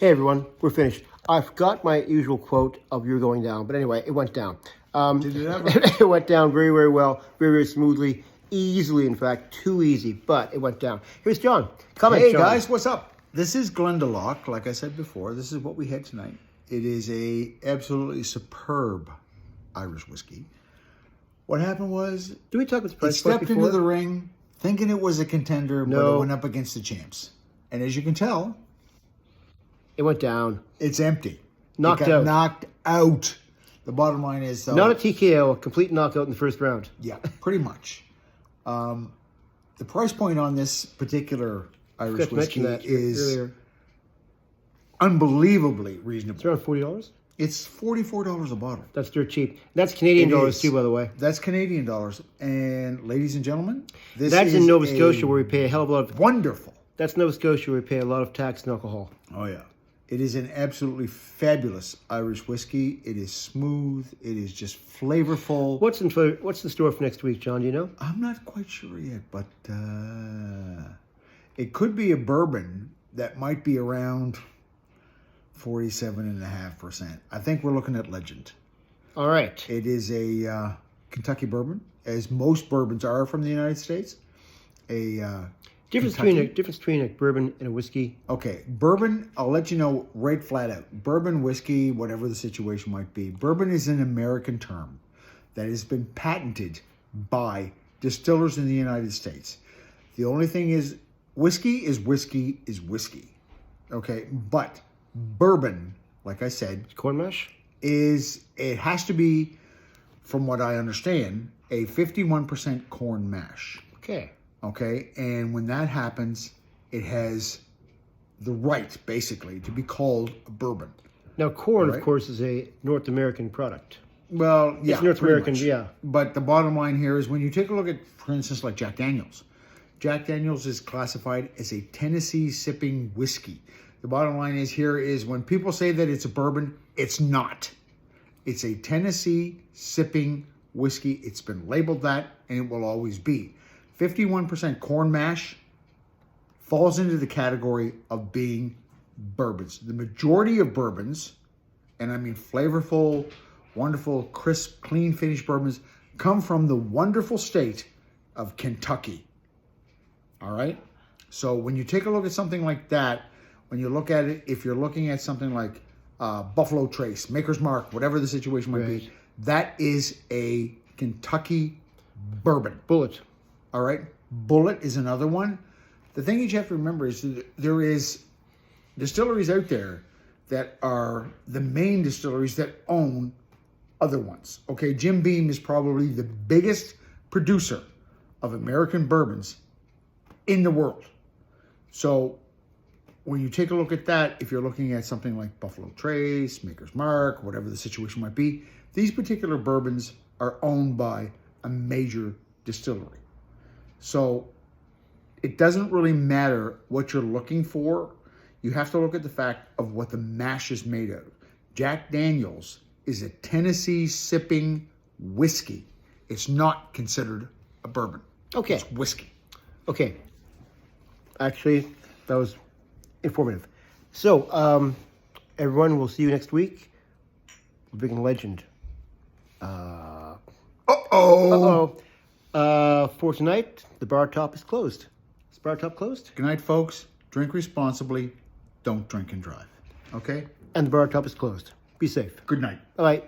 Hey everyone, we're finished. I forgot my usual quote of "You're going down," but anyway, it went down. Did it ever? It went down very, very well, very, very smoothly, easily. In fact, too easy, but it went down. Here's John. Hey John. guys, what's up? This is Glendalough. Like I said before, this is what we had tonight. It is a absolutely superb Irish whiskey. What happened was, Did we talk about the it price point stepped before? into the ring thinking it was a contender, but No. it went up against the champs. And as you can tell, It went down. it's empty. Knocked it got out. knocked out. The bottom line is, though, Not a TKO, a complete knockout in the first round. yeah, pretty much. The price point on this particular Irish Just whiskey mentioned that is earlier. unbelievably It's reasonable. around $40. It's $44 a bottle. That's dirt cheap. That's Canadian It dollars is. too, by the way. That's Canadian dollars. And ladies and gentlemen, this That's is in Nova a Scotia where we pay a hell of a lot of... wonderful. That's Nova Scotia where we pay a lot of tax and alcohol. Oh, yeah. It is an absolutely fabulous Irish whiskey. It is smooth. It is just flavorful. What's in store for next week, John? Do you know? I'm not quite sure yet, but it could be a bourbon that might be around 47.5%. I think we're looking at Legend. All right. It is a Kentucky bourbon, as most bourbons are from the United States. Difference between a bourbon and a whiskey. Okay, bourbon, I'll let you know right flat out. Bourbon, whiskey, whatever the situation might be. Bourbon is an American term that has been patented by distillers in the United States. The only thing is, whiskey is whiskey is whiskey. Okay, but bourbon, like I said, Corn mash? it has to be, from what I understand, a 51% corn mash. Okay. Okay, and when that happens, it has the right, basically, to be called a bourbon. Now, corn, Right. of course, is a North American product. Well, yeah, It's North pretty American, much. yeah. But the bottom line here is when you take a look at, for instance, like Jack Daniels. Jack Daniels is classified as a Tennessee sipping whiskey. The bottom line is here is when people say that it's a bourbon, it's not. It's a Tennessee sipping whiskey. It's been labeled that, and it will always be. 51% corn mash falls into the category of being bourbons. The majority of bourbons, and I mean flavorful, wonderful, crisp, clean finished bourbons, come from the wonderful state of Kentucky. All right? So when you take a look at something like that, when you look at it, if you're looking at something like Buffalo Trace, Maker's Mark, whatever the situation might Right. be, that is a Kentucky bourbon. Bullet. All right. Bullet is another one. The thing you have to remember is that there is distilleries out there that are the main distilleries that own other ones. Okay. Jim Beam is probably the biggest producer of American bourbons in the world. So when you take a look at that, if you're looking at something like Buffalo Trace, Maker's Mark, whatever the situation might be, these particular bourbons are owned by a major distillery. So it doesn't really matter what you're looking for. You have to look at the fact of what the mash is made of. Jack Daniels is a Tennessee sipping whiskey. It's not considered a bourbon. Okay. It's whiskey. Okay. Actually, that was informative. So, everyone, we'll see you next week. We're drinking Legend. Uh-oh. For tonight, the bar top is closed. Is the bar top closed? Good night, folks. Drink responsibly. Don't drink and drive. Okay? And the bar top is closed. Be safe. Good night. Bye-bye.